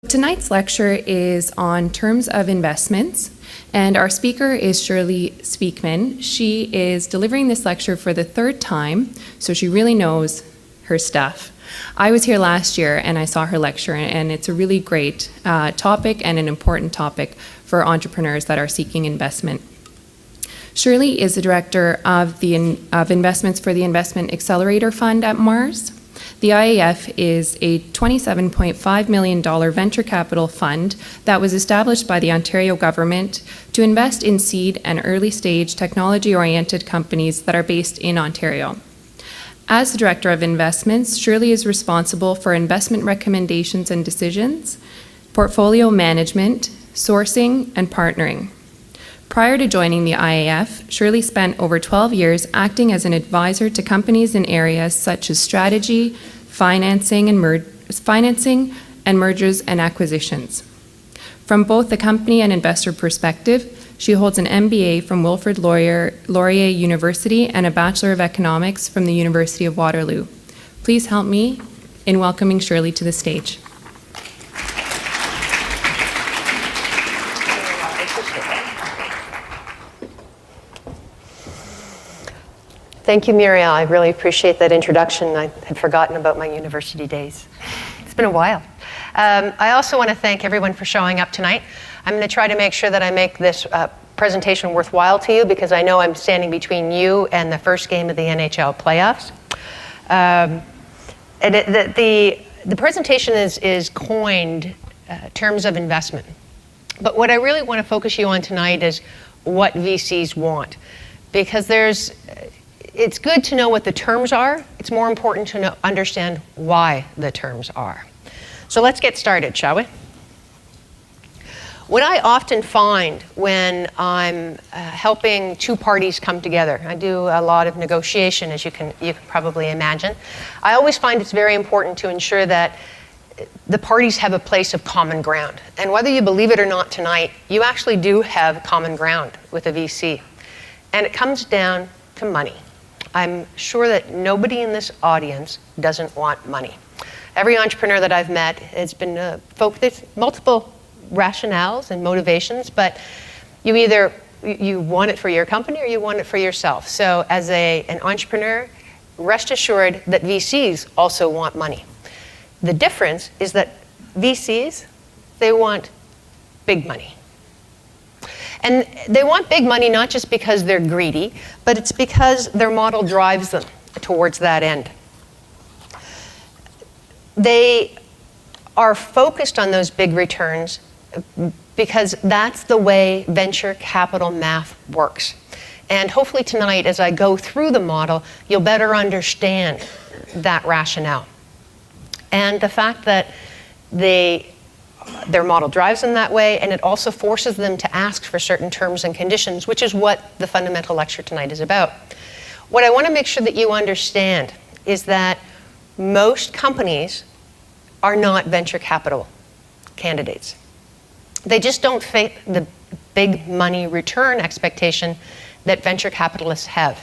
Tonight's lecture is on terms of investments, and our speaker is Shirley Speakman. She is delivering this lecture for the third time, so she really knows her stuff. I was here last year and I saw her lecture, and it's a really great topic and an important topic for entrepreneurs that are seeking investment. Shirley is the director of investments for the Investment Accelerator Fund at Mars. The IAF is a $27.5 million venture capital fund that was established by the Ontario government to invest in seed and early stage technology-oriented companies that are based in Ontario. As the Director of Investments, Shirley is responsible for investment recommendations and decisions, portfolio management, sourcing, and partnering. Prior to joining the IAF, Shirley spent over 12 years acting as an advisor to companies in areas such as strategy, financing and mergers and acquisitions. From both the company and investor perspective, she holds an MBA from Wilfrid Laurier University and a Bachelor of Economics from the University of Waterloo. Please help me in welcoming Shirley to the stage. Thank you, Muriel. I really appreciate that introduction. I had forgotten about my university days. It's been a while. I also want to thank everyone for showing up tonight. I'm going to try to make sure that I make this presentation worthwhile to you, because I know I'm standing between you and the first game of the NHL playoffs. The presentation is coined terms of investment. But what I really want to focus you on tonight is what VCs want, because it's good to know what the terms are. It's more important to understand why the terms are. So let's get started, shall we? What I often find when I'm helping two parties come together, I do a lot of negotiation, as you can probably imagine. I always find it's very important to ensure that the parties have a place of common ground. And whether you believe it or not tonight, you actually do have common ground with a VC. And it comes down to money. I'm sure that nobody in this audience doesn't want money. Every entrepreneur that I've met has been there's multiple rationales and motivations, but you either you want it for your company or you want it for yourself. So as an entrepreneur, rest assured that VCs also want money. The difference is that VCs, they want big money. And they want big money not just because they're greedy, but it's because their model drives them towards that end. They are focused on those big returns because that's the way venture capital math works. And hopefully tonight, as I go through the model, you'll better understand that rationale. And the fact that their model drives them that way, and it also forces them to ask for certain terms and conditions, which is what the fundamental lecture tonight is about. What I want to make sure that you understand is that most companies are not venture capital candidates. They just don't fit the big money return expectation that venture capitalists have.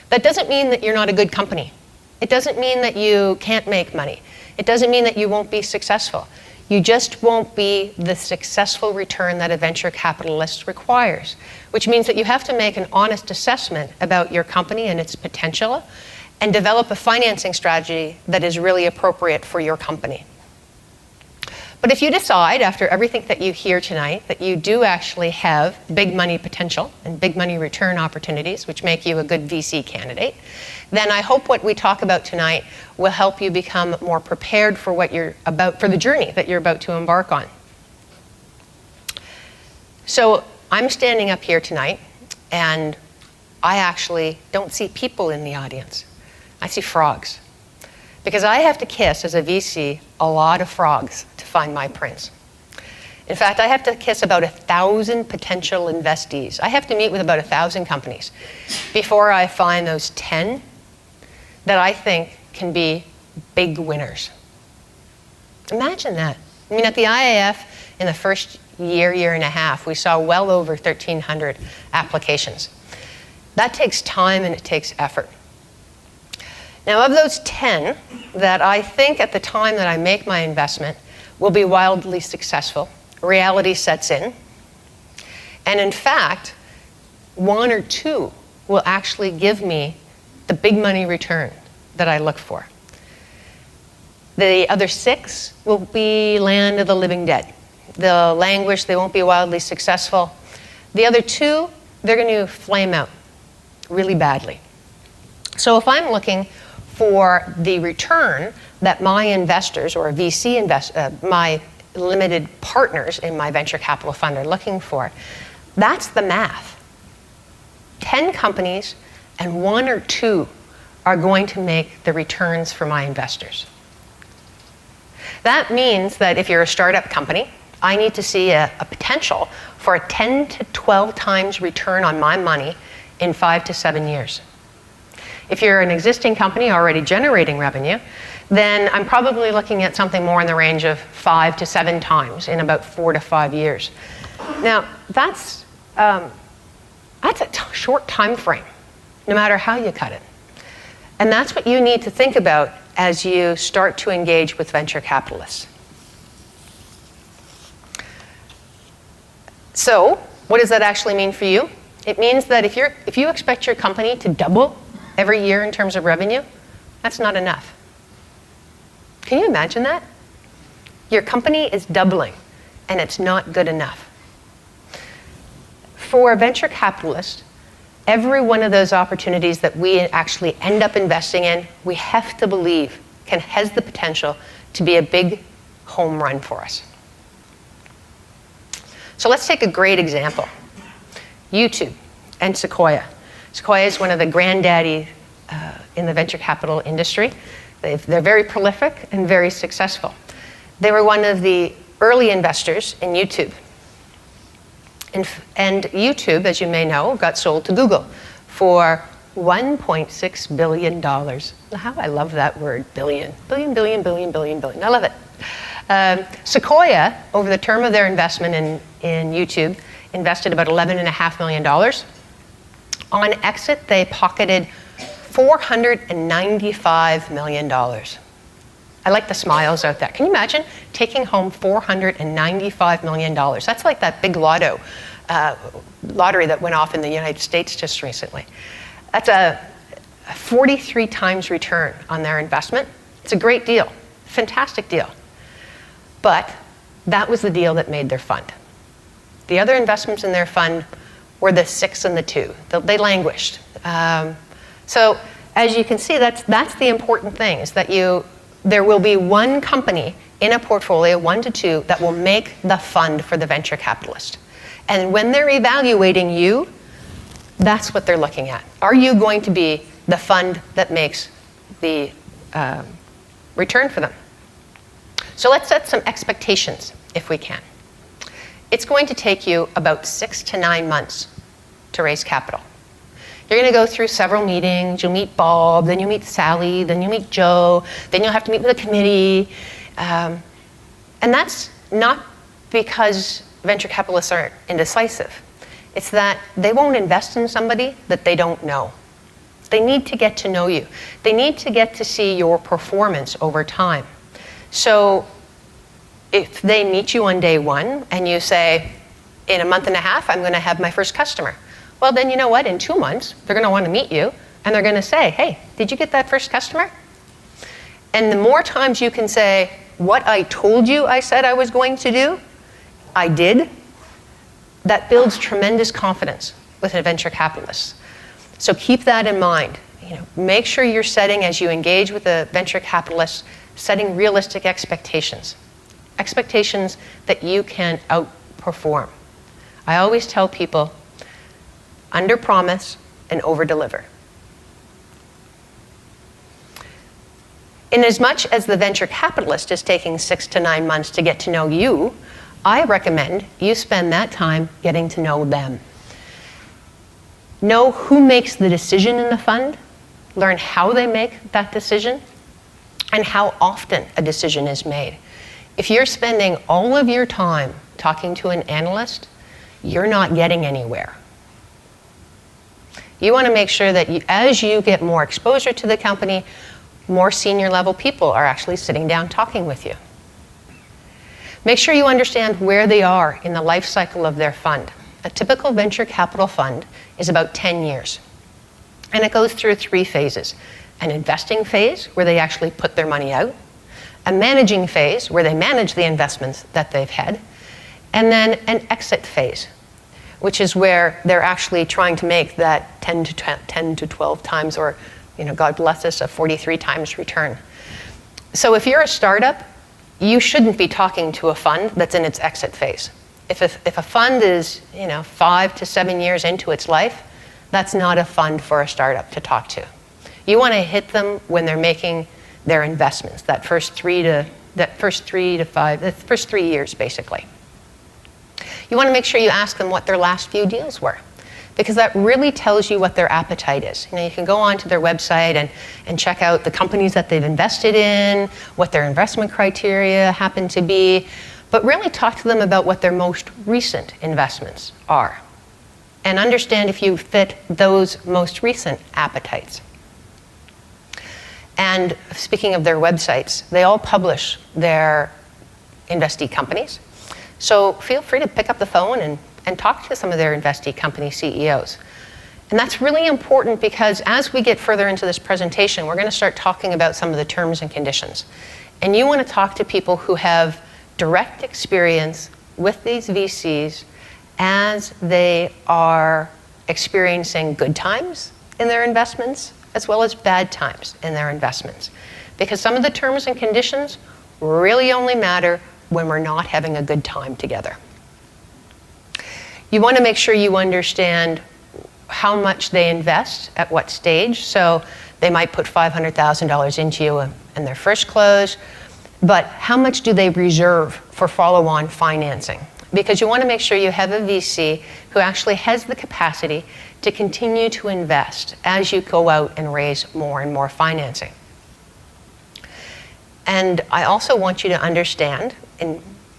That doesn't mean that you're not a good company. It doesn't mean that you can't make money. It doesn't mean that you won't be successful. You just won't be the successful return that a venture capitalist requires, which means that you have to make an honest assessment about your company and its potential and develop a financing strategy that is really appropriate for your company. But if you decide, after everything that you hear tonight, that you do actually have big money potential and big money return opportunities, which make you a good VC candidate, then I hope what we talk about tonight will help you become more prepared for for the journey that you're about to embark on. So I'm standing up here tonight, and I actually don't see people in the audience. I see frogs. Because I have to kiss, as a VC, a lot of frogs to find my prince. In fact, I have to kiss about 1,000 potential investees. I have to meet with about 1,000 companies before I find those 10 that I think can be big winners. Imagine that. I mean, at the IAF, in the first year and a half, we saw well over 1,300 applications. That takes time and it takes effort. Now, of those 10 that I think at the time that I make my investment will be wildly successful, reality sets in. And in fact, 1 or 2 will actually give me the big money return that I look for. The other 6 will be land of the living dead. They'll languish, they won't be wildly successful. The other 2, they're going to flame out really badly. So if I'm looking for the return that my investors or my limited partners in my venture capital fund are looking for, that's the math. 10 companies and 1 or 2 are going to make the returns for my investors. That means that if you're a startup company, I need to see a potential for a 10 to 12 times return on my money in 5 to 7 years. If you're an existing company already generating revenue, then I'm probably looking at something more in the range of 5 to 7 times in about 4 to 5 years. Now, that's a short time frame, no matter how you cut it. And that's what you need to think about as you start to engage with venture capitalists. So, what does that actually mean for you? It means that if you expect your company to double every year in terms of revenue, that's not enough. Can you imagine that? Your company is doubling, and it's not good enough. For a venture capitalist, every one of those opportunities that we actually end up investing in, we have to believe has the potential to be a big home run for us. So let's take a great example. YouTube and Sequoia. Sequoia is one of the granddaddy in the venture capital industry. They're very prolific and very successful. They were one of the early investors in YouTube. And YouTube, as you may know, got sold to Google for $1.6 billion. How I love that word, billion. Billion, billion, billion, billion, billion. I love it. Sequoia, over the term of their investment in YouTube, invested about $11.5 million. On exit, they pocketed $495 million. I like the smiles out there. Can you imagine taking home $495 million? That's like that big lottery that went off in the United States just recently. That's a 43 times return on their investment. It's a great deal, fantastic deal. But that was the deal that made their fund. The other investments in their fund were the 6 and the 2. They languished. So as you can see, that's the important thing, is that there will be one company in a portfolio, 1 to 2, that will make the fund for the venture capitalist. And when they're evaluating you, that's what they're looking at. Are you going to be the fund that makes the return for them? So let's set some expectations, if we can. It's going to take you about 6 to 9 months to raise capital. You're going to go through several meetings. You'll meet Bob, then you'll meet Sally, then you'll meet Joe, then you'll have to meet with a committee. And that's not because venture capitalists are indecisive. It's that they won't invest in somebody that they don't know. They need to get to know you. They need to get to see your performance over time. So if they meet you on day 1 and you say, in a month and a half, I'm going to have my first customer. Well, then you know what? In 2 months, they're going to want to meet you, and they're going to say, hey, did you get that first customer? And the more times you can say, what I told you I said I was going to do, I did, that builds tremendous confidence with a venture capitalist. So keep that in mind. Make sure you're setting, as you engage with a venture capitalist, setting realistic expectations. Expectations that you can outperform. I always tell people, under-promise and over-deliver. In as much as the venture capitalist is taking 6 to 9 months to get to know you, I recommend you spend that time getting to know them. Know who makes the decision in the fund, learn how they make that decision, and how often a decision is made. If you're spending all of your time talking to an analyst, you're not getting anywhere. You want to make sure that as you get more exposure to the company, more senior level people are actually sitting down talking with you. Make sure you understand where they are in the life cycle of their fund. A typical venture capital fund is about 10 years. And it goes through 3 phases. An investing phase, where they actually put their money out. A managing phase, where they manage the investments that they've had. And then an exit phase, which is where they're actually trying to make that 10 to 12 times, or God bless us, a 43 times return. So if you're a startup, you shouldn't be talking to a fund that's in its exit phase. If a fund is 5 to 7 years into its life, that's not a fund for a startup to talk to. You want to hit them when they're making their investments, the first 3 years basically. You want to make sure you ask them what their last few deals were, because that really tells you what their appetite is. You can go onto their website and check out the companies that they've invested in, what their investment criteria happen to be, but really talk to them about what their most recent investments are, and understand if you fit those most recent appetites. And speaking of their websites, they all publish their investee companies. So feel free to pick up the phone and talk to some of their investee company CEOs. And that's really important, because as we get further into this presentation, we're going to start talking about some of the terms and conditions. And you want to talk to people who have direct experience with these VCs as they are experiencing good times in their investments as well as bad times in their investments. Because some of the terms and conditions really only matter when we're not having a good time together. You want to make sure you understand how much they invest at what stage. So they might put $500,000 into you in their first close, but how much do they reserve for follow-on financing? Because you want to make sure you have a VC who actually has the capacity to continue to invest as you go out and raise more and more financing. And I also want you to understand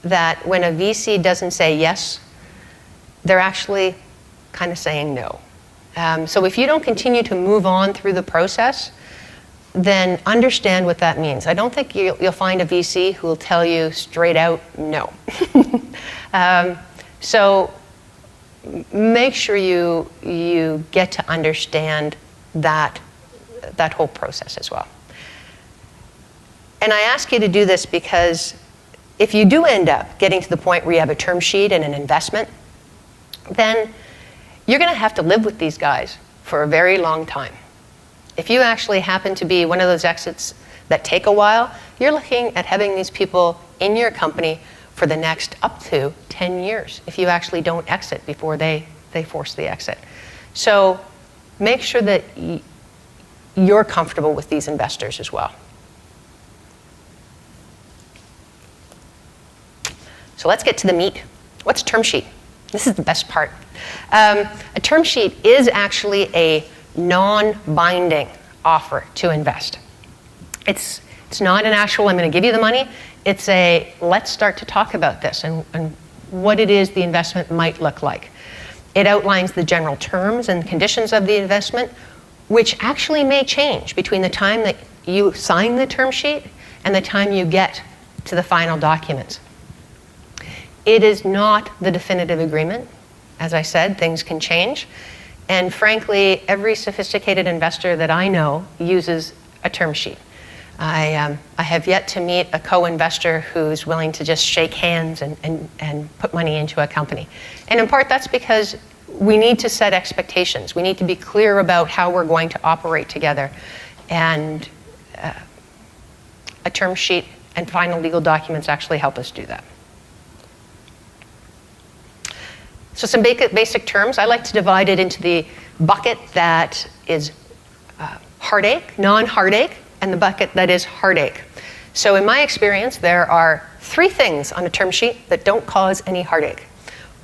that when a VC doesn't say yes, they're actually kind of saying no. So if you don't continue to move on through the process, then understand what that means. I don't think you'll find a VC who will tell you straight out no. So make sure you get to understand that whole process as well. And I ask you to do this because if you do end up getting to the point where you have a term sheet and an investment, then you're going to have to live with these guys for a very long time. If you actually happen to be one of those exits that take a while, you're looking at having these people in your company for the next up to 10 years if you actually don't exit before they force the exit. So make sure that you're comfortable with these investors as well. So let's get to the meat. What's a term sheet? This is the best part. A term sheet is actually a non-binding offer to invest. It's not an actual, I'm going to give you the money. It's a, let's start to talk about this and what it is the investment might look like. It outlines the general terms and conditions of the investment, which actually may change between the time that you sign the term sheet and the time you get to the final documents. It is not the definitive agreement. As I said, things can change. And frankly, every sophisticated investor that I know uses a term sheet. I have yet to meet a co-investor who's willing to just shake hands and put money into a company. And in part, that's because we need to set expectations. We need to be clear about how we're going to operate together. And a term sheet and final legal documents actually help us do that. So some basic terms. I like to divide it into the bucket that is heartache, non-heartache, and the bucket that is heartache. So in my experience, there are 3 things on a term sheet that don't cause any heartache.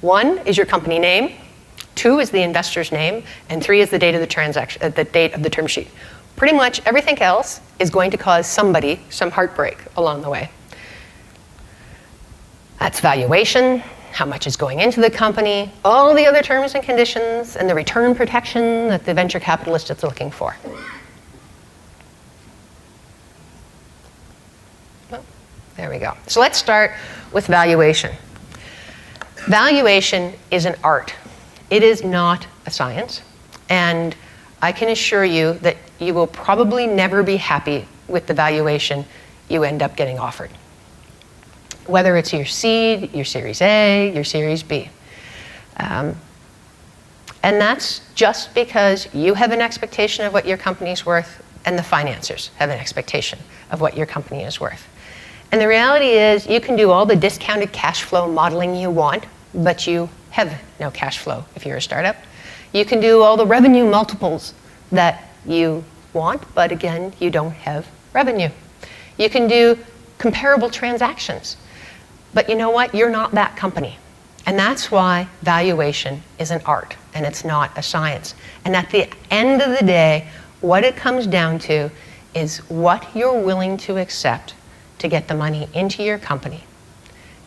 1 is your company name, 2 is the investor's name, and 3 is the date of the transaction, the date of the term sheet. Pretty much everything else is going to cause somebody some heartbreak along the way. That's valuation, how much is going into the company, all the other terms and conditions, and the return protection that the venture capitalist is looking for. There we go. So let's start with valuation. Valuation is an art. It is not a science. And I can assure you that you will probably never be happy with the valuation you end up getting offered. Whether it's your seed, your Series A, your Series B. And that's just because you have an expectation of what your company is worth and the financiers have an expectation of what your company is worth. And the reality is you can do all the discounted cash flow modeling you want, but you have no cash flow if you're a startup. You can do all the revenue multiples that you want, but again, you don't have revenue. You can do comparable transactions, but you know what? You're not that company. And that's why valuation is an art and it's not a science. And at the end of the day, what it comes down to is what you're willing to accept to get the money into your company.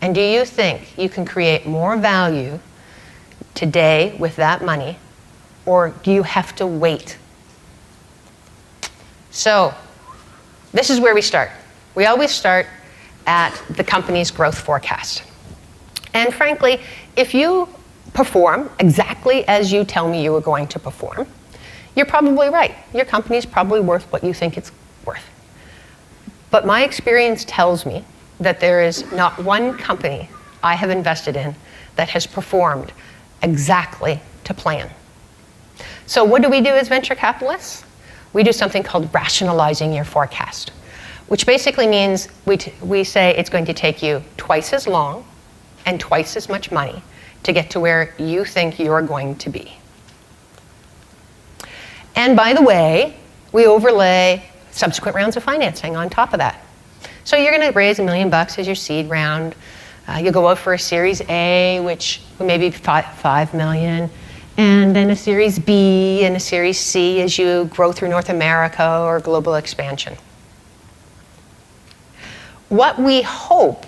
And do you think you can create more value today with that money, or do you have to wait? So this is where we start. We always start at the company's growth forecast. And frankly, if you perform exactly as you tell me you are going to perform, you're probably right. Your company's probably worth what you think it's worth. But my experience tells me that there is not one company I have invested in that has performed exactly to plan. So what do we do as venture capitalists? We do something called rationalizing your forecast, which basically means we say it's going to take you twice as long and twice as much money to get to where you think you're going to be. And by the way, we overlay subsequent rounds of financing on top of that. So you're going to raise $1 million as your seed round. You'll go out for a Series A, which may be $5 million, and then a Series B and a Series C as you grow through North America or global expansion. What we hope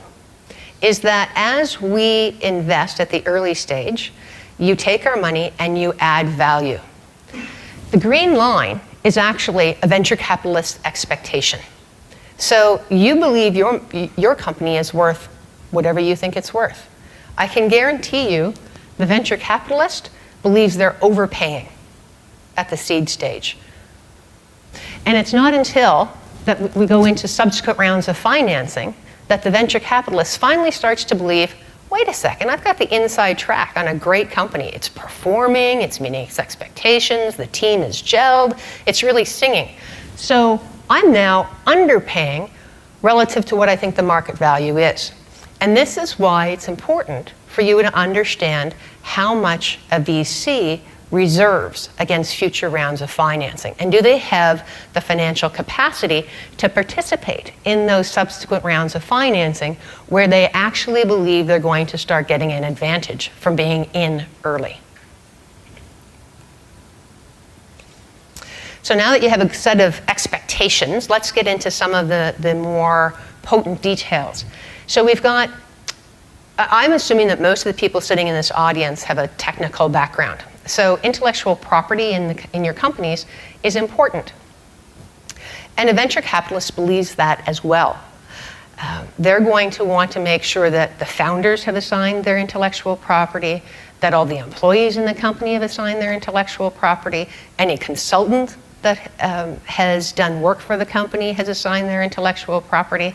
is that as we invest at the early stage, you take our money and you add value. The green line is actually a venture capitalist's expectation. So you believe your company is worth whatever you think it's worth. I can guarantee you the venture capitalist believes they're overpaying at the seed stage. And it's not until that we go into subsequent rounds of financing that the venture capitalist finally starts to believe, wait a second, I've got the inside track on a great company. It's performing, it's meeting its expectations, the team is gelled, it's really singing. So I'm now underpaying relative to what I think the market value is. And this is why it's important for you to understand how much a VC reserves against future rounds of financing. And do they have the financial capacity to participate in those subsequent rounds of financing where they actually believe they're going to start getting an advantage from being in early? So now that you have a set of expectations, let's get into some of the more potent details. So we've got, I'm assuming that most of the people sitting in this audience have a technical background. So intellectual property in your companies is important. And a venture capitalist believes that as well. They're going to want to make sure that the founders have assigned their intellectual property, that all the employees in the company have assigned their intellectual property, any consultant that has done work for the company has assigned their intellectual property.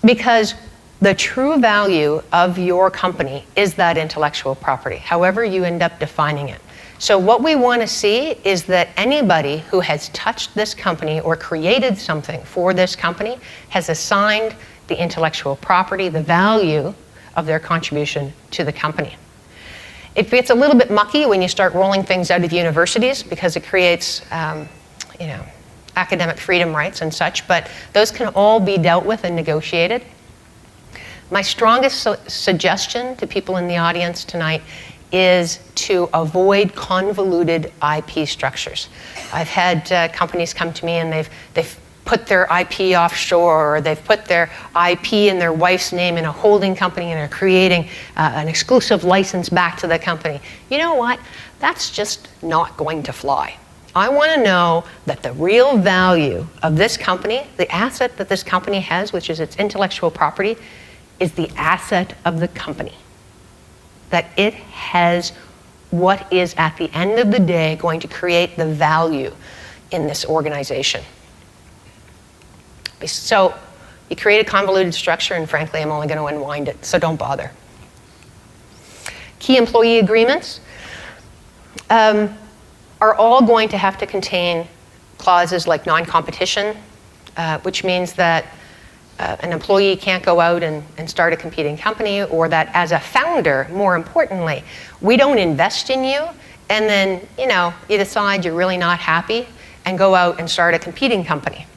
Because the true value of your company is that intellectual property, however you end up defining it. So what we want to see is that anybody who has touched this company or created something for this company has assigned the intellectual property, the value of their contribution to the company. It gets a little bit mucky when you start rolling things out of universities because it creates academic freedom rights and such, but those can all be dealt with and negotiated. My strongest suggestion to people in the audience tonight is to avoid convoluted IP structures. I've had companies come to me and they've put their IP offshore, or they've put their IP in their wife's name in a holding company and are creating an exclusive license back to the company. You know what? That's just not going to fly. I want to know that the real value of this company, the asset that this company has, which is its intellectual property, is the asset of the company. That it has what is at the end of the day going to create the value in this organization. So you create a convoluted structure, and frankly, I'm only going to unwind it, so don't bother. Key employee agreements are all going to have to contain clauses like non-competition, which means that an employee can't go out and start a competing company, or that as a founder, more importantly, we don't invest in you and then you decide you're really not happy and go out and start a competing company.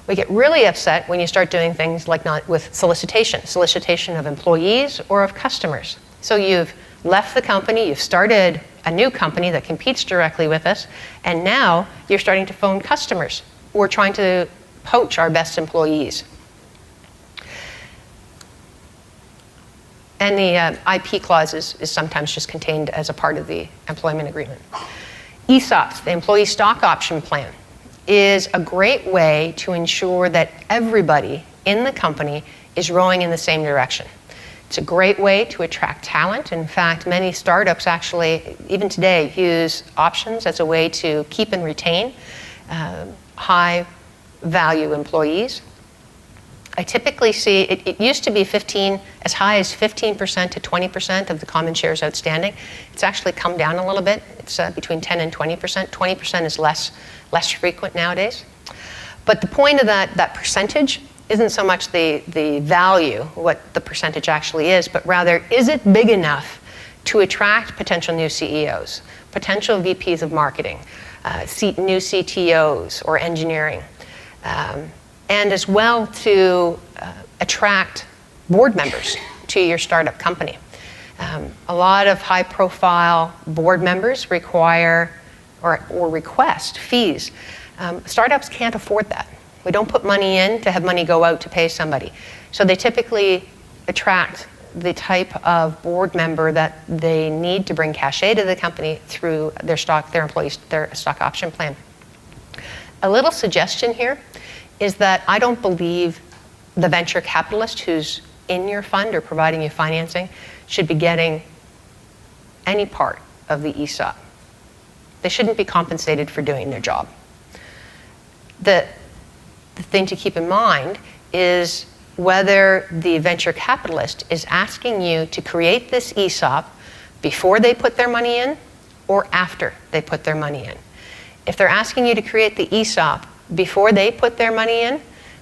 We get really upset when you start doing things like with solicitation of employees or of customers. So you've left the company, you've started a new company that competes directly with us, and now you're starting to phone customers. We're trying to poach our best employees. And the IP clause is sometimes just contained as a part of the employment agreement. ESOPs, the employee stock option plan, is a great way to ensure that everybody in the company is rowing in the same direction. It's a great way to attract talent. In fact, many startups actually, even today, use options as a way to keep and retain high-value employees. I typically see, it used to be as high as 15% to 20% of the common shares outstanding. It's actually come down a little bit. It's between 10 and 20%. 20% is less frequent nowadays. But the point of that percentage isn't so much the value, what the percentage actually is, but rather, is it big enough to attract potential new CEOs, potential VPs of marketing, new CTOs or engineering, and as well to attract board members to your startup company. A lot of high-profile board members require or request fees. Startups can't afford that. We don't put money in to have money go out to pay somebody. So they typically attract the type of board member that they need to bring cachet to the company through their stock option plan. A little suggestion here is that I don't believe the venture capitalist who's in your fund or providing you financing should be getting any part of the ESOP. They shouldn't be compensated for doing their job. The thing to keep in mind is whether the venture capitalist is asking you to create this ESOP before they put their money in or after they put their money in. If they're asking you to create the ESOP before they put their money in,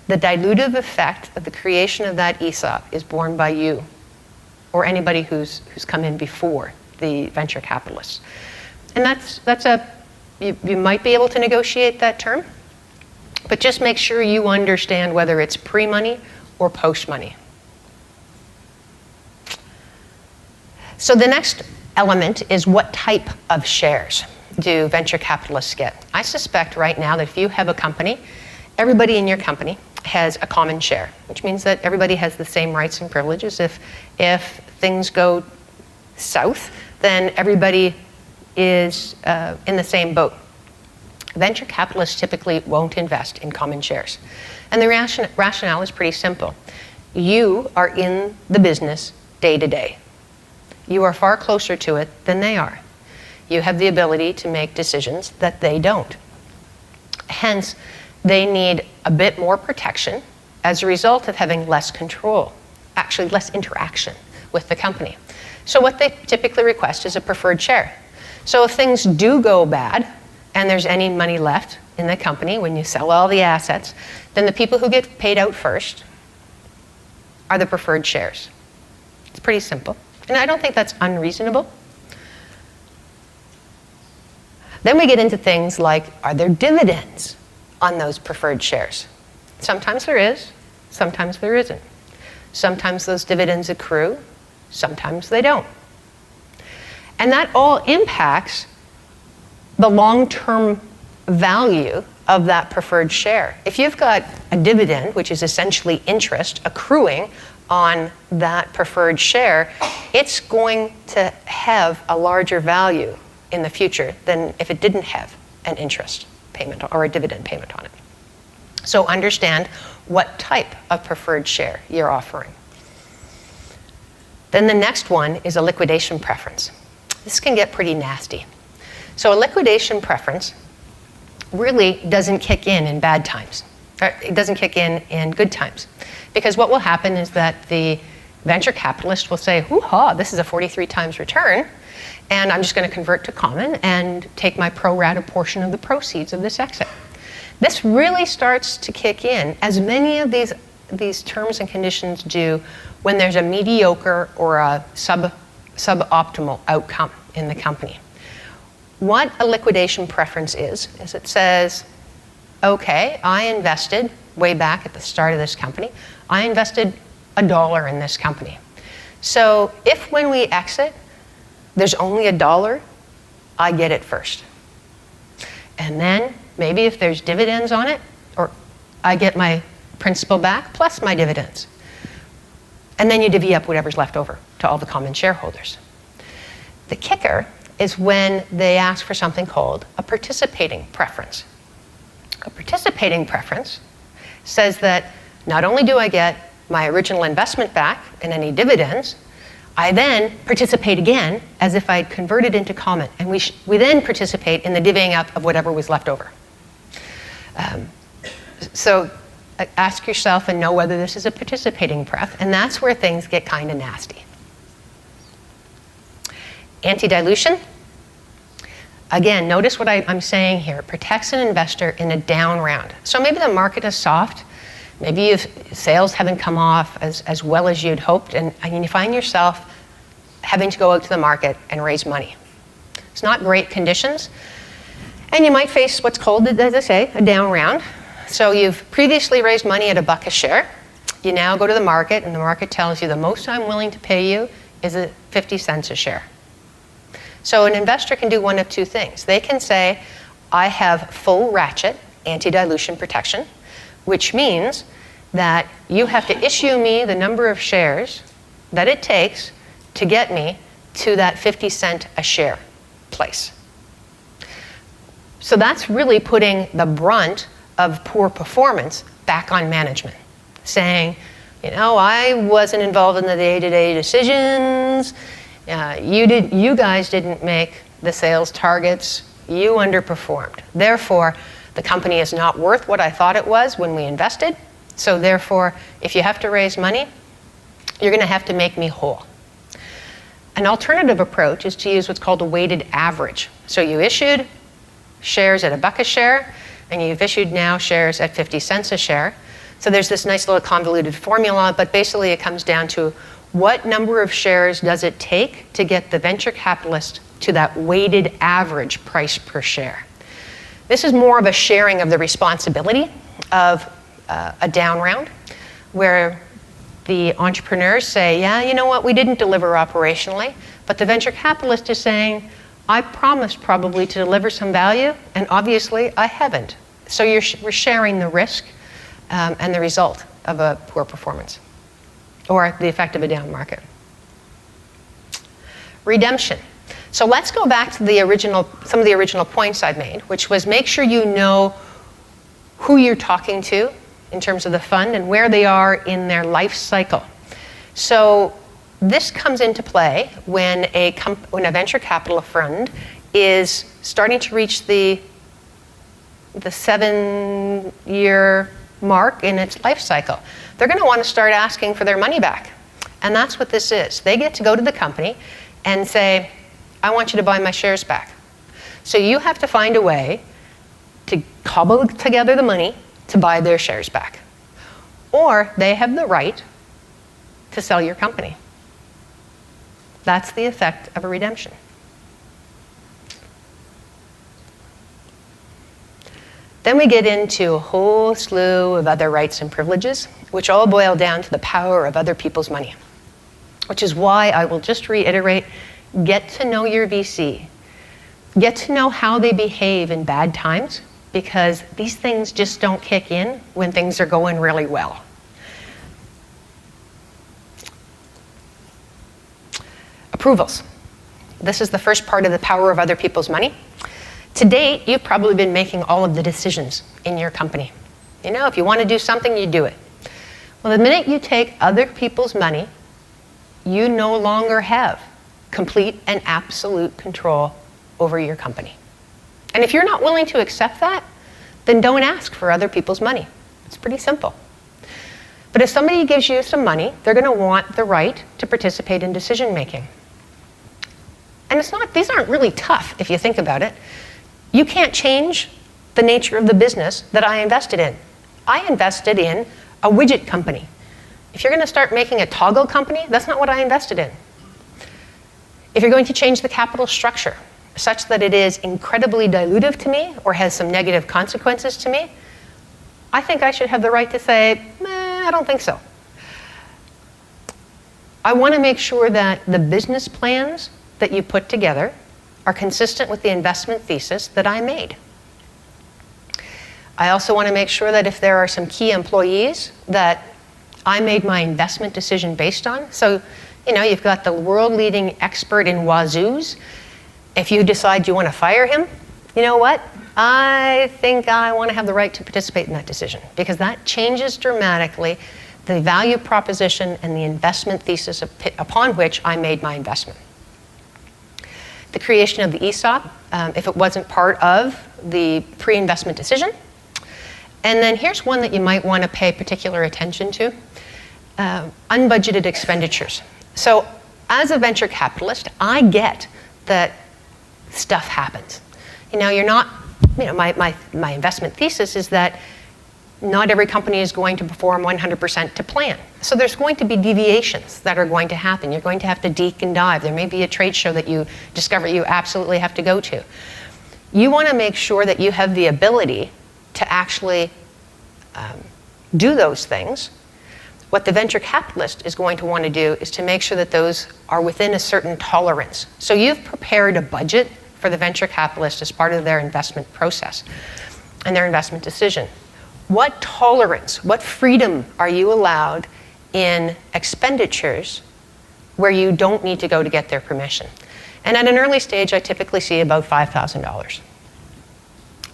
the dilutive effect of the creation of that ESOP is borne by you or anybody who's come in before the venture capitalist. And you might be able to negotiate that term, but just make sure you understand whether it's pre-money or post-money. So the next element is, what type of shares do venture capitalists get? I suspect right now that if you have a company, everybody in your company has a common share, which means that everybody has the same rights and privileges. If things go south, then everybody is in the same boat. Venture capitalists typically won't invest in common shares. And the rationale is pretty simple. You are in the business day to day. You are far closer to it than they are. You have the ability to make decisions that they don't. Hence, they need a bit more protection as a result of having less control, actually less interaction with the company. So what they typically request is a preferred share. So if things do go bad, and there's any money left in the company when you sell all the assets, then the people who get paid out first are the preferred shares. It's pretty simple. And I don't think that's unreasonable. Then we get into things like, are there dividends on those preferred shares? Sometimes there is, sometimes there isn't. Sometimes those dividends accrue, sometimes they don't. And that all impacts the long-term value of that preferred share. If you've got a dividend, which is essentially interest accruing on that preferred share, it's going to have a larger value in the future than if it didn't have an interest payment or a dividend payment on it. So understand what type of preferred share you're offering. Then the next one is a liquidation preference. This can get pretty nasty. So a liquidation preference really doesn't kick in bad times. It doesn't kick in good times. Because what will happen is that the venture capitalist will say, hoo-ha, this is a 43 times return, and I'm just going to convert to common and take my pro rata portion of the proceeds of this exit. This really starts to kick in, as many of these terms and conditions do, when there's a mediocre or a suboptimal outcome in the company. What a liquidation preference is it says, okay, I invested way back at the start of this company, I invested $1 in this company. So if when we exit, there's only $1, I get it first. And then maybe if there's dividends on it, or I get my principal back plus my dividends. And then you divvy up whatever's left over to all the common shareholders. The kicker is when they ask for something called a participating preference. A participating preference says that not only do I get my original investment back and any dividends, I then participate again as if I had converted into common, and we then participate in the divvying up of whatever was left over. So ask yourself and know whether this is a participating pref, and that's where things get kind of nasty. Anti-dilution. Again, notice what I'm saying here. It protects an investor in a down round. So maybe the market is soft. Maybe sales haven't come off as well as you'd hoped, and you find yourself having to go out to the market and raise money. It's not great conditions, and you might face what's called, as I say, a down round. So you've previously raised money at $1 a share. You now go to the market, and the market tells you the most I'm willing to pay you is 50 cents a share. So an investor can do one of two things. They can say, I have full ratchet anti-dilution protection, which means that you have to issue me the number of shares that it takes to get me to that 50 cent a share place. So that's really putting the brunt of poor performance back on management, saying, I wasn't involved in the day-to-day decisions. You guys didn't make the sales targets. You underperformed. Therefore, the company is not worth what I thought it was when we invested. So therefore, if you have to raise money, you're going to have to make me whole. An alternative approach is to use what's called a weighted average. So you issued shares at $1 a share, and you've issued now shares at 50 cents a share. So there's this nice little convoluted formula, but basically it comes down to what number of shares does it take to get the venture capitalist to that weighted average price per share. This is more of a sharing of the responsibility of a down round, where the entrepreneurs say, yeah, you know what, we didn't deliver operationally, but the venture capitalist is saying, I promised probably to deliver some value, and obviously I haven't. So we're sharing the risk and the result of a poor performance, or the effect of a down market. Redemption. So let's go back to some of the original points I've made, which was make sure you know who you're talking to in terms of the fund and where they are in their life cycle. So this comes into play when a venture capital fund is starting to reach the 7-year mark in its life cycle. They're going to want to start asking for their money back. And that's what this is. They get to go to the company and say, I want you to buy my shares back. So you have to find a way to cobble together the money to buy their shares back. Or they have the right to sell your company. That's the effect of a redemption. Then we get into a whole slew of other rights and privileges, which all boil down to the power of other people's money, which is why I will just reiterate, get to know your VC. Get to know how they behave in bad times, because these things just don't kick in when things are going really well. Approvals. This is the first part of the power of other people's money. To date, you've probably been making all of the decisions in your company. You know, if you want to do something, you do it. Well, the minute you take other people's money, you no longer have complete and absolute control over your company. And if you're not willing to accept that, then don't ask for other people's money. It's pretty simple. But if somebody gives you some money, they're going to want the right to participate in decision making. And these aren't really tough if you think about it. You can't change the nature of the business that I invested in. I invested in a widget company. If you're going to start making a toggle company, that's not what I invested in. If you're going to change the capital structure such that it is incredibly dilutive to me or has some negative consequences to me, I think I should have the right to say, I don't think so. I want to make sure that the business plans that you put together are consistent with the investment thesis that I made. I also want to make sure that if there are some key employees that I made my investment decision based on, so you've got the world-leading expert in wazoos. If you decide you want to fire him, you know what? I think I want to have the right to participate in that decision, because that changes dramatically the value proposition and the investment thesis upon which I made my investment. The creation of the ESOP, if it wasn't part of the pre-investment decision. And then here's one that you might want to pay particular attention to, unbudgeted expenditures. So as a venture capitalist, I get that stuff happens. My investment thesis is that not every company is going to perform 100% to plan. So there's going to be deviations that are going to happen. You're going to have to deke and dive. There may be a trade show that you discover you absolutely have to go to. You want to make sure that you have the ability to actually do those things. What the venture capitalist is going to want to do is to make sure that those are within a certain tolerance. So you've prepared a budget for the venture capitalist as part of their investment process and their investment decision. What tolerance, what freedom are you allowed in expenditures where you don't need to go to get their permission? And at an early stage, I typically see about $5,000.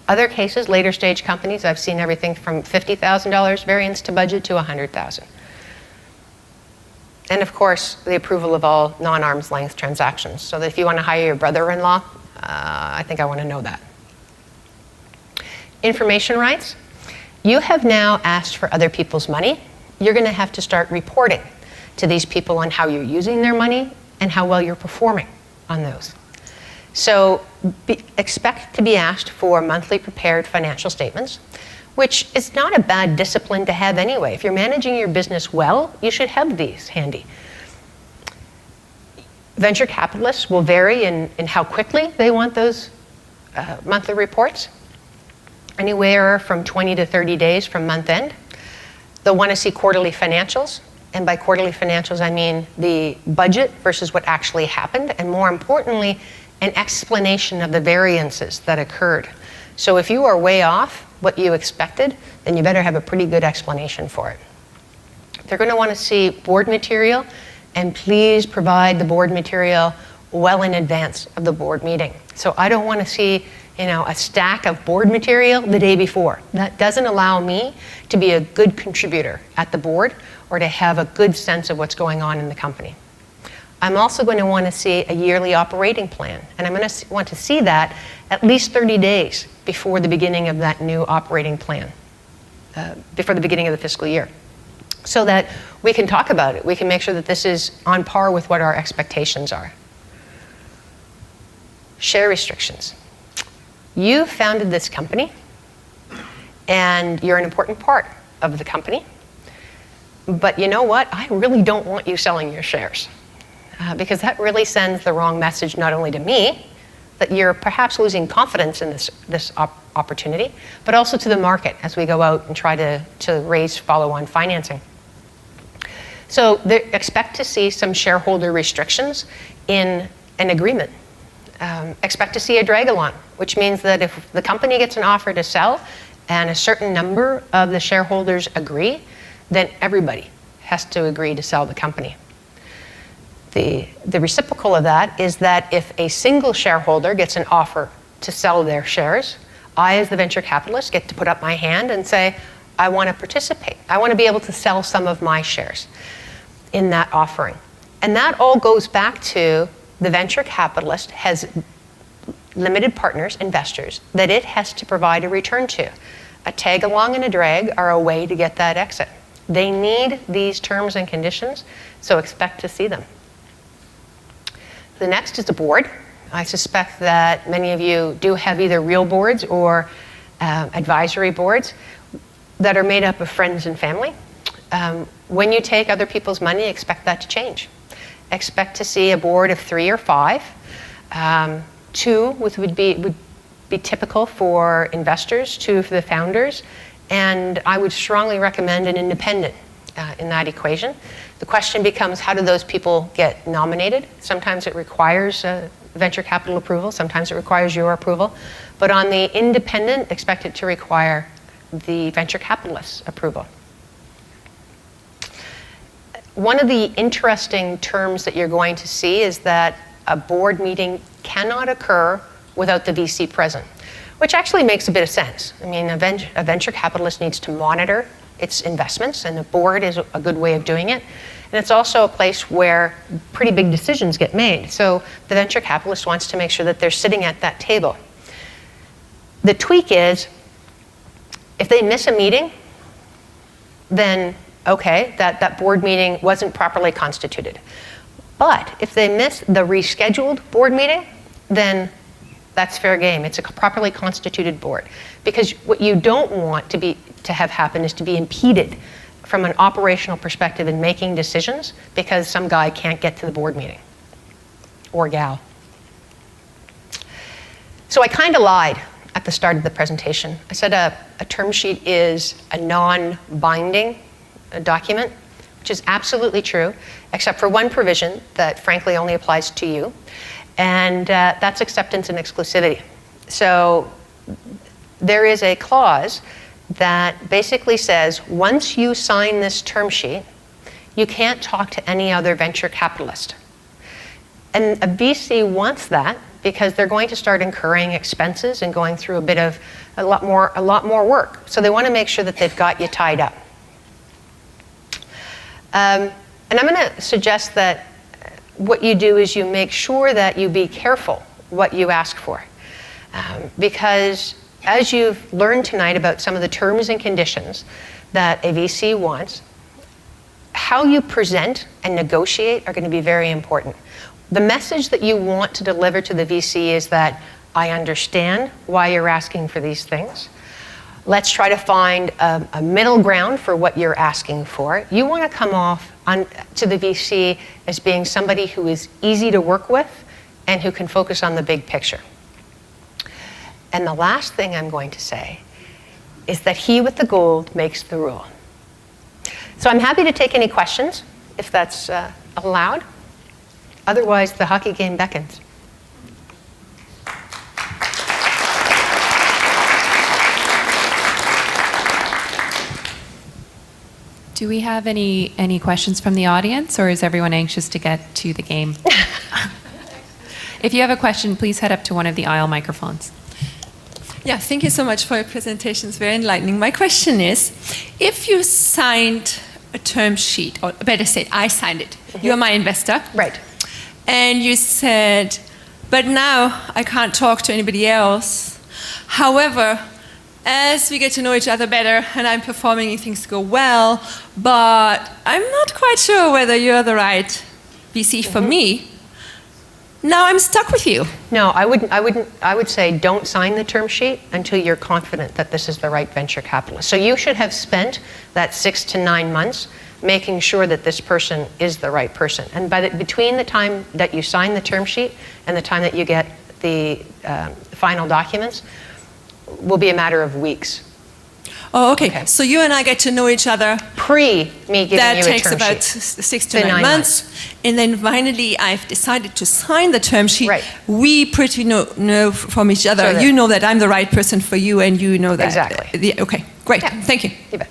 Other cases, later stage companies, I've seen everything from $50,000 variance to budget to $100,000. And of course, the approval of all non-arm's length transactions. So that if you want to hire your brother-in-law, I think I want to know that. Information rights. You have now asked for other people's money. You're going to have to start reporting to these people on how you're using their money and how well you're performing on those. So expect to be asked for monthly prepared financial statements, which is not a bad discipline to have anyway. If you're managing your business well, you should have these handy. Venture capitalists will vary in how quickly they want those monthly reports. Anywhere from 20 to 30 days from month end. They'll want to see quarterly financials. And by quarterly financials, I mean the budget versus what actually happened. And more importantly, an explanation of the variances that occurred. So if you are way off what you expected, then you better have a pretty good explanation for it. They're going to want to see board material, and please provide the board material well in advance of the board meeting. So I don't want to see a stack of board material the day before. That doesn't allow me to be a good contributor at the board or to have a good sense of what's going on in the company. I'm also going to want to see a yearly operating plan, and I'm going to want to see that at least 30 days before the beginning of that new operating plan, before the beginning of the fiscal year, so that we can talk about it. We can make sure that this is on par with what our expectations are. Share restrictions. You founded this company, and you're an important part of the company. But you know what? I really don't want you selling your shares, because that really sends the wrong message not only to me, that you're perhaps losing confidence in this opportunity, but also to the market as we go out and try to raise follow-on financing. So expect to see some shareholder restrictions in an agreement. Expect to see a drag-along, which means that if the company gets an offer to sell and a certain number of the shareholders agree, then everybody has to agree to sell the company. The reciprocal of that is that if a single shareholder gets an offer to sell their shares. I, as the venture capitalist, get to put up my hand and say, I want to participate. I want to be able to sell some of my shares in that offering. And that all goes back to the venture capitalist has limited partners, investors, that it has to provide a return to. A tag along and a drag are a way to get that exit. They need these terms and conditions, so expect to see them. The next is the board. I suspect that many of you do have either real boards or advisory boards that are made up of friends and family. When you take other people's money, expect that to change. Expect to see a board of 3 or 5. 2 would be typical for investors, 2 for the founders, and I would strongly recommend an independent in that equation. The question becomes, how do those people get nominated? Sometimes it requires venture capital approval, sometimes it requires your approval, but on the independent, expect it to require the venture capitalist's approval. One of the interesting terms that you're going to see is that a board meeting cannot occur without the VC present, which actually makes a bit of sense. I mean, a venture capitalist needs to monitor its investments, and the board is a good way of doing it. And it's also a place where pretty big decisions get made. So the venture capitalist wants to make sure that they're sitting at that table. The tweak is, if they miss a meeting, then okay, that board meeting wasn't properly constituted. But if they miss the rescheduled board meeting, then that's fair game. It's a properly constituted board. Because what you don't want to have happen is to be impeded from an operational perspective in making decisions because some guy can't get to the board meeting, or gal. So I kind of lied at the start of the presentation. I said a term sheet is a non-binding document, which is absolutely true, except for one provision that frankly only applies to you, and that's acceptance and exclusivity. So there is a clause that basically says, once you sign this term sheet, you can't talk to any other venture capitalist. And a VC wants that because they're going to start incurring expenses and going through a lot more work. So they want to make sure that they've got you tied up. And I'm going to suggest that what you do is you make sure that you be careful what you ask for. Because as you've learned tonight about some of the terms and conditions that a VC wants, how you present and negotiate are going to be very important. The message that you want to deliver to the VC is that I understand why you're asking for these things. Let's try to find a middle ground for what you're asking for. You want to come off to the VC as being somebody who is easy to work with and who can focus on the big picture. And the last thing I'm going to say is that he with the gold makes the rule. So I'm happy to take any questions if that's allowed. Otherwise, the hockey game beckons. Do we have any questions from the audience, or is everyone anxious to get to the game? If you have a question, please head up to one of the aisle microphones. Yeah, thank you so much for your presentation. It's very enlightening. My question is, if you signed a term sheet, or better said, I signed it. Mm-hmm. You're my investor. Right. And you said, but now I can't talk to anybody else. However, as we get to know each other better and I'm performing and things go well, but I'm not quite sure whether you're the right VC for me, now I'm stuck with you. No, I would say don't sign the term sheet until you're confident that this is the right venture capitalist. So you should have spent that 6 to 9 months making sure that this person is the right person. And between the time that you sign the term sheet and the time that you get the final documents will be a matter of weeks. Oh, okay. So you and I get to know each other. Pre me giving you a term sheet. That takes about 6 to 9 months. And then finally I've decided to sign the term sheet. Right. We pretty know from each other. So you know that I'm the right person for you and you know that. Exactly. Okay, great. Yeah. Thank you. You bet.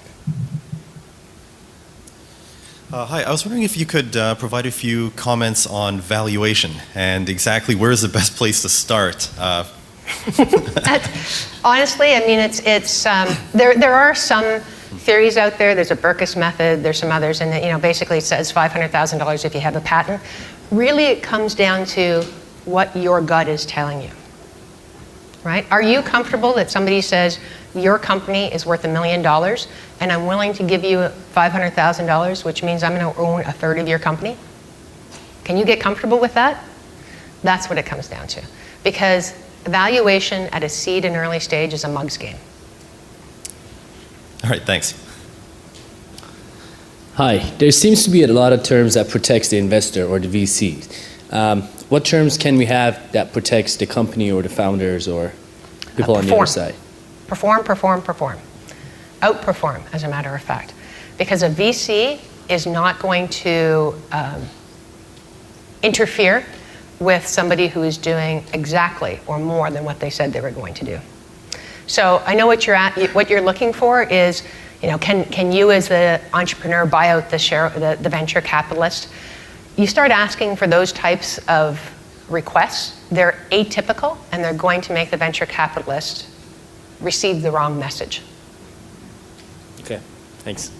Hi, I was wondering if you could provide a few comments on valuation and exactly where is the best place to start Honestly, I mean, there are some theories out there. There's a Berkus method. There's some others, and basically it says $500,000 if you have a patent. Really, it comes down to what your gut is telling you, right? Are you comfortable that somebody says your company is worth $1 million, and I'm willing to give you $500,000, which means I'm going to own a third of your company? Can you get comfortable with that? That's what it comes down to, because valuation at a seed and early stage is a mug's game. All right, thanks. Hi, there seems to be a lot of terms that protects the investor or the VC. What terms can we have that protects the company or the founders or people on the other side? Perform. Outperform, as a matter of fact. Because a VC is not going to interfere with somebody who is doing exactly or more than what they said they were going to do. So I know what you're looking for is, can you as the entrepreneur buy out the venture capitalist? You start asking for those types of requests, they're atypical, and they're going to make the venture capitalist receive the wrong message. Okay, thanks.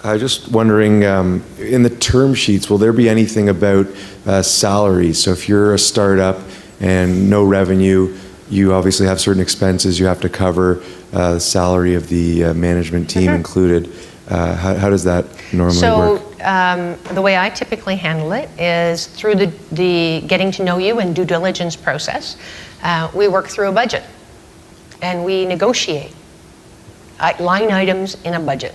I was just wondering, in the term sheets, will there be anything about salary? So if you're a startup and no revenue, you obviously have certain expenses you have to cover, salary of the management team included. How does that normally work? So the way I typically handle it is through the getting to know you and due diligence process. We work through a budget, and we negotiate line items in a budget.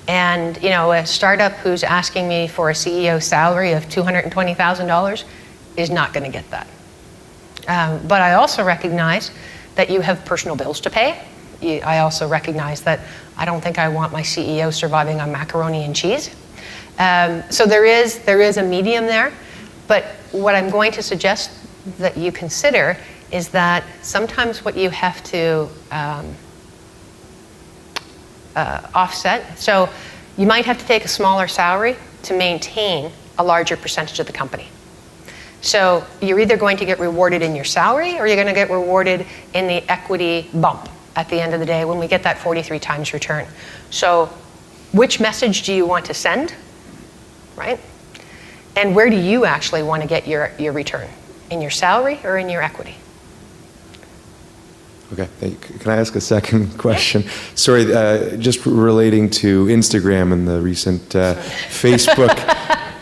And a startup who's asking me for a CEO salary of $220,000 is not going to get that. But I also recognize that you have personal bills to pay. I also recognize that I don't think I want my CEO surviving on macaroni and cheese. So there is a medium there. But what I'm going to suggest that you consider is that sometimes what you have to offset. So you might have to take a smaller salary to maintain a larger percentage of the company. So you're either going to get rewarded in your salary or you're going to get rewarded in the equity bump at the end of the day when we get that 43 times return. So which message do you want to send, right? And where do you actually want to get your return? In your salary or in your equity? Okay, can I ask a second question? Sorry, just relating to Instagram and the recent Facebook.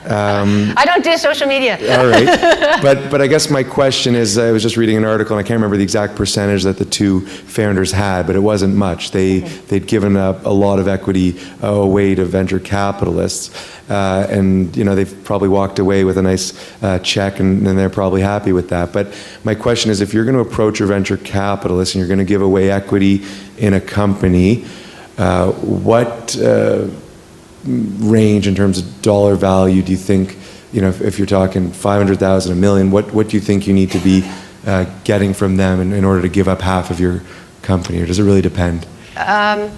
I don't do social media. All right, but I guess my question is, I was just reading an article, and I can't remember the exact percentage that the two founders had, but it wasn't much. They'd given up a lot of equity away to venture capitalists, and they've probably walked away with a nice check, and they're probably happy with that. But my question is, if you're going to approach a venture capitalist and you're going to give away equity in a company, what range in terms of dollar value do you think, if you're talking 500,000, $1 million, what do you think you need to be getting from them in order to give up half of your company, or does it really depend? As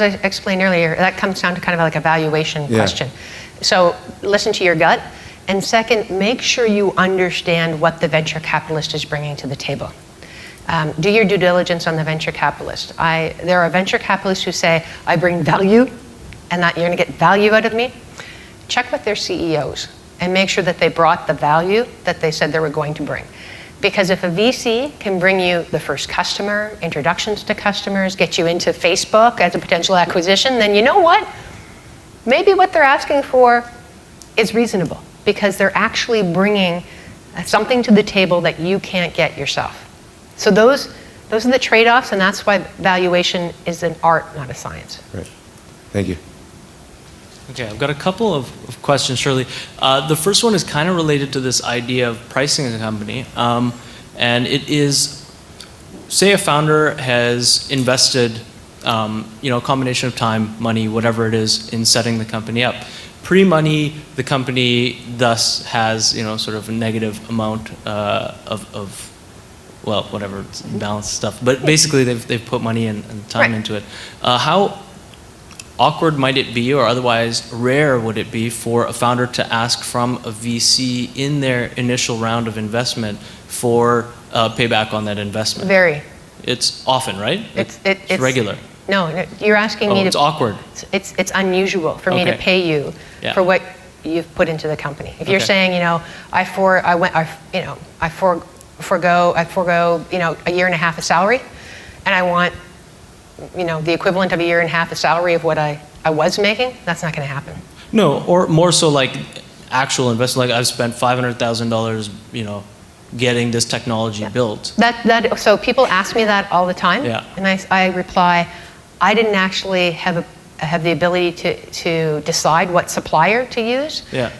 I explained earlier, that comes down to kind of like a valuation question. So listen to your gut, and second, make sure you understand what the venture capitalist is bringing to the table. Do your due diligence on the venture capitalist. There are venture capitalists who say, I bring value, and that you're going to get value out of me. Check with their CEOs and make sure that they brought the value that they said they were going to bring. Because if a VC can bring you the first customer, introductions to customers, get you into Facebook as a potential acquisition, then you know what? Maybe what they're asking for is reasonable, because they're actually bringing something to the table that you can't get yourself. So those are the trade-offs, and that's why valuation is an art, not a science. Right. Thank you. Okay, I've got a couple of questions, Shirley. The first one is kind of related to this idea of pricing a company. And it is, say a founder has invested, a combination of time, money, whatever it is, in setting the company up. Pre-money, the company thus has, sort of a negative amount of whatever, balance stuff. But basically, they've put money and time into it. awkward might it be, or otherwise rare would it be, for a founder to ask from a VC in their initial round of investment for payback on that investment? Very. It's often, right? It's regular. No, you're asking me to. It's awkward. It's unusual for me to Okay. pay you Yeah. for what you've put into the company. If you're Okay. saying, I forgo, a year and a half of salary, and I want, the equivalent of a year and a half of salary of what I was making, that's not going to happen. No, or more so like actual investment. Like I've spent $500,000, getting this technology built. So people ask me that all the time, Yeah. and I reply, I didn't actually have the ability to decide what supplier to use. Yeah.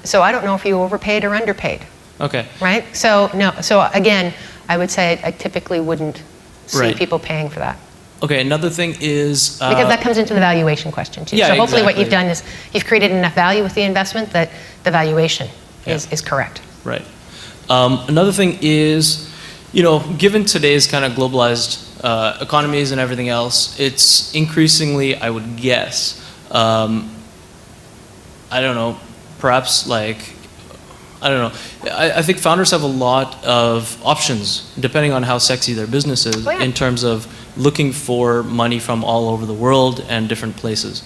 So I don't know if you overpaid or underpaid, Okay. right? So no. So again, I would say I typically wouldn't see Right. people paying for that, Okay. Another thing is because that comes into the valuation question too. Yeah, So hopefully what exactly. you've done is you've created enough value with the investment that the valuation is correct. right. Another thing is, given today's kind of globalized economies and everything else, it's increasingly, I would guess, I don't know, perhaps like, I don't know. I think founders have a lot of options depending on how sexy their business is Oh, yeah. in terms of looking for money from all over the world and different places.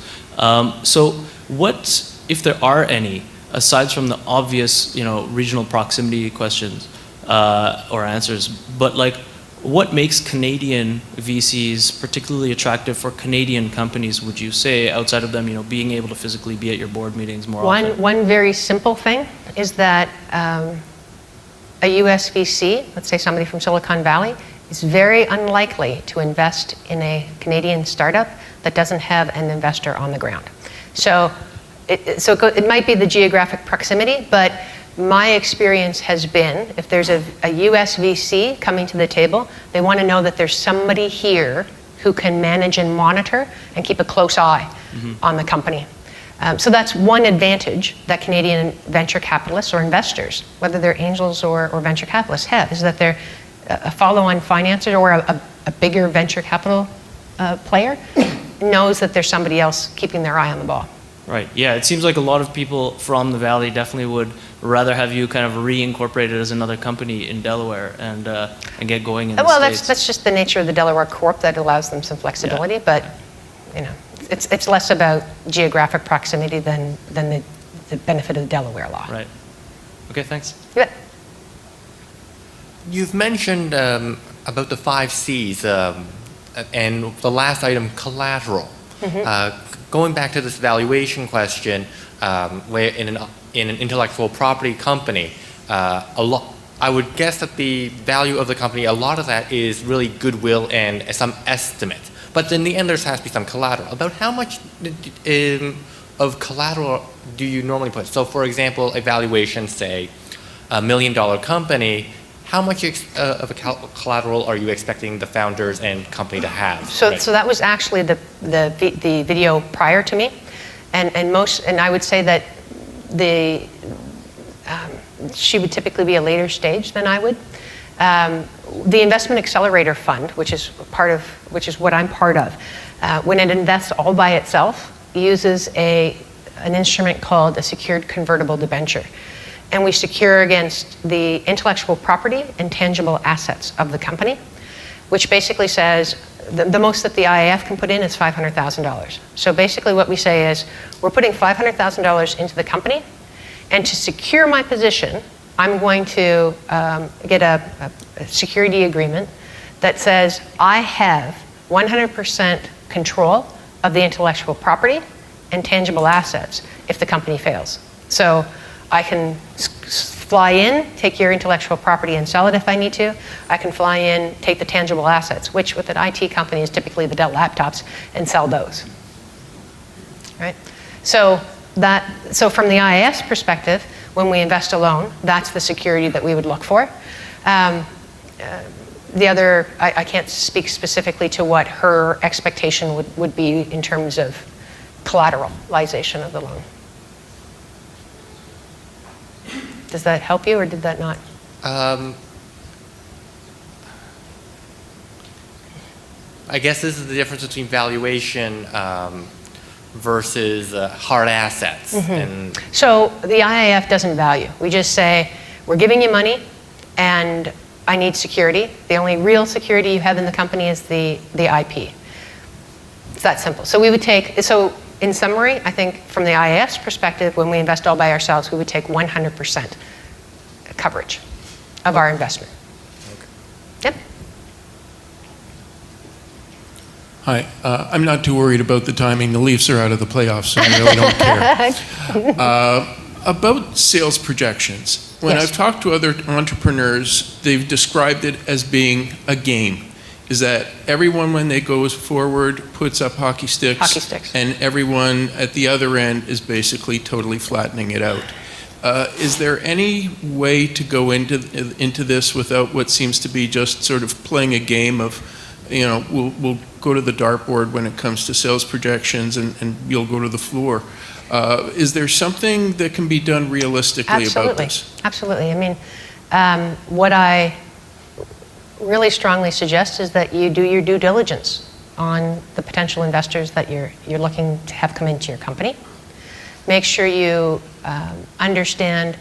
So what, if there are any, aside from the obvious, regional proximity questions or answers, but like, what makes Canadian VCs particularly attractive for Canadian companies, would you say, outside of them, being able to physically be at your board meetings more often? One very simple thing is that a US VC, let's say somebody from Silicon Valley, is very unlikely to invest in a Canadian startup that doesn't have an investor on the ground. So it might be the geographic proximity, but my experience has been, if there's a US VC coming to the table, they want to know that there's somebody here who can manage and monitor and keep a close eye on the company. So that's one advantage that Canadian venture capitalists or investors, whether they're angels or venture capitalists, have, is that they're a follow-on financer or a bigger venture capital player knows that there's somebody else keeping their eye on the ball. Right. Yeah, it seems like a lot of people from the Valley definitely would rather have you kind of reincorporated as another company in Delaware and get going in the Well, States. that's just the nature of the Delaware Corp that allows them some flexibility, but it's less about geographic proximity than the benefit of the Delaware law. Right. Okay, thanks. Yeah. You've mentioned about the 5 C's and the last item, collateral. Going back to this valuation question, where in an intellectual property company, I would guess that the value of the company, a lot of that is really goodwill and some estimate. But in the end, there has to be some collateral. About how much of collateral do you normally put? So, for example, a valuation, say, $1 million company, how much of a collateral are you expecting the founders and company to have? So that was actually the video prior to me, and I would say that she would typically be a later stage than I would. The Investment Accelerator Fund, which is what I'm part of, when it invests all by itself, uses an instrument called a secured convertible debenture. And we secure against the intellectual property and tangible assets of the company, which basically says the most that the IAF can put in is $500,000. So basically what we say is we're putting $500,000 into the company, and to secure my position, I'm going to get a security agreement that says I have 100% control of the intellectual property and tangible assets if the company fails. So I can fly in, take your intellectual property and sell it if I need to. I can fly in, take the tangible assets, which with an IT company is typically the Dell laptops, and sell those. Right? So from the IAS perspective, when we invest alone, that's the security that we would look for. The other, I can't speak specifically to what her expectation would be in terms of collateralization of the loan. Does that help you, or did that not? I guess this is the difference between valuation versus hard assets. And So the IAF doesn't value. We just say, we're giving you money and I need security. The only real security you have in the company is the IP. It's that simple. So we would take, so in summary, I think from the IAF's perspective, when we invest all by ourselves, we would take 100% coverage of our investment. Yep. Hi, I'm not too worried about the timing. The Leafs are out of the playoffs, so I really don't care. About sales projections, when Yes. I've talked to other entrepreneurs, they've described it as being a game. Is that everyone, when they go forward, puts up hockey sticks, and everyone at the other end is basically totally flattening it out. Is there any way to go into this without what seems to be just sort of playing a game of, you know, we'll go to the dartboard when it comes to sales projections and you'll go to the floor. Is there something that can be done realistically about this? Absolutely. I mean, what I really strongly suggest is that you do your due diligence on the potential investors that you're looking to have come into your company. Make sure you understand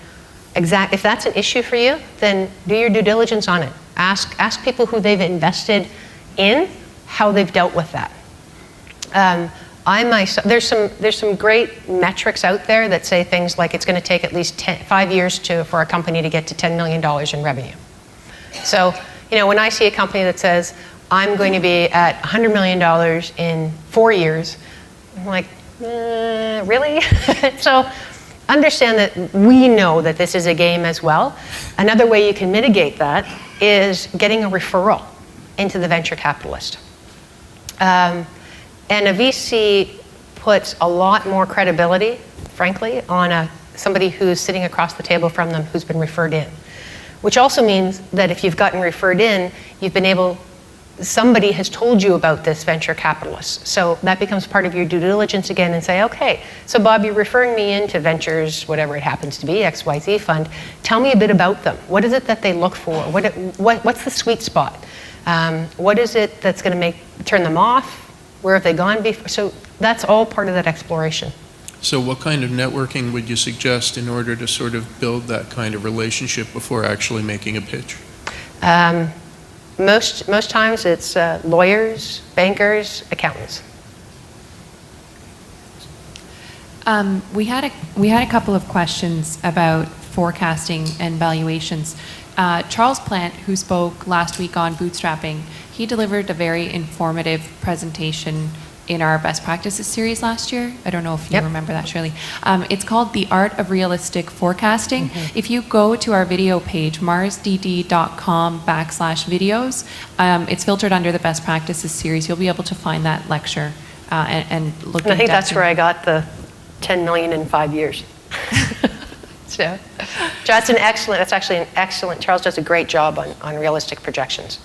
if that's an issue for you, then do your due diligence on it. Ask people who they've invested in, how they've dealt with that. I myself, there's some great metrics out there that say things like it's going to take at least 5 years for a company to get to $10 million in revenue. So, you know, when I see a company that says, I'm going to be at $100 million in 4 years, I'm like, really? So understand that we know that this is a game as well. Another way you can mitigate that is getting a referral into the venture capitalist. And a VC puts a lot more credibility, frankly, on somebody who's sitting across the table from them who's been referred in. Which also means that if you've gotten referred in, somebody has told you about this venture capitalist. So that becomes part of your due diligence again and say, okay, so Bob, you're referring me into ventures, whatever it happens to be, XYZ fund. Tell me a bit about them. What is it that they look for? What's the sweet spot? What is it that's going to turn them off? Where have they gone before? So that's all part of that exploration. So what kind of networking would you suggest in order to sort of build that kind of relationship before actually making a pitch? Most times it's lawyers, bankers, accountants. We had a couple of questions about forecasting and valuations. Charles Plant, who spoke last week on bootstrapping, he delivered a very informative presentation in our best practices series last year. I don't know if you remember that, Shirley. It's called The Art of Realistic Forecasting. If you go to our video page, marsdd.com/videos, it's filtered under the best practices series. You'll be able to find that lecture and look. And I think that's where I got the 10 million in 5 years. So that's actually an excellent, Charles does a great job on realistic projections.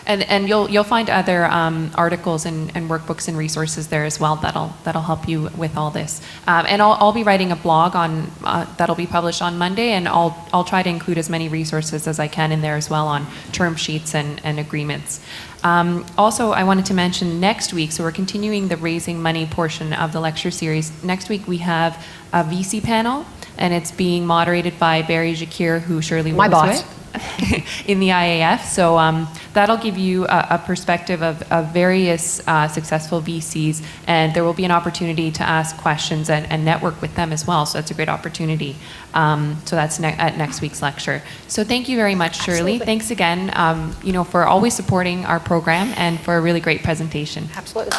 And you'll find other articles and workbooks and resources there as well that'll help you with all this. And I'll be writing a blog on that'll be published on Monday, and I'll try to include as many resources as I can in there as well on term sheets and agreements. Also, I wanted to mention next week, so we're continuing the raising money portion of the lecture series. Next week we have a VC panel, and it's being moderated by Barry Jakir, who Shirley works with in the IAF. So that'll give you a perspective of various successful VCs, and there will be an opportunity to ask questions and network with them as well. So that's a great opportunity. So that's at next week's lecture. So thank you very much, Shirley. Absolutely. Thanks again, for always supporting our program and for a really great presentation. Absolutely.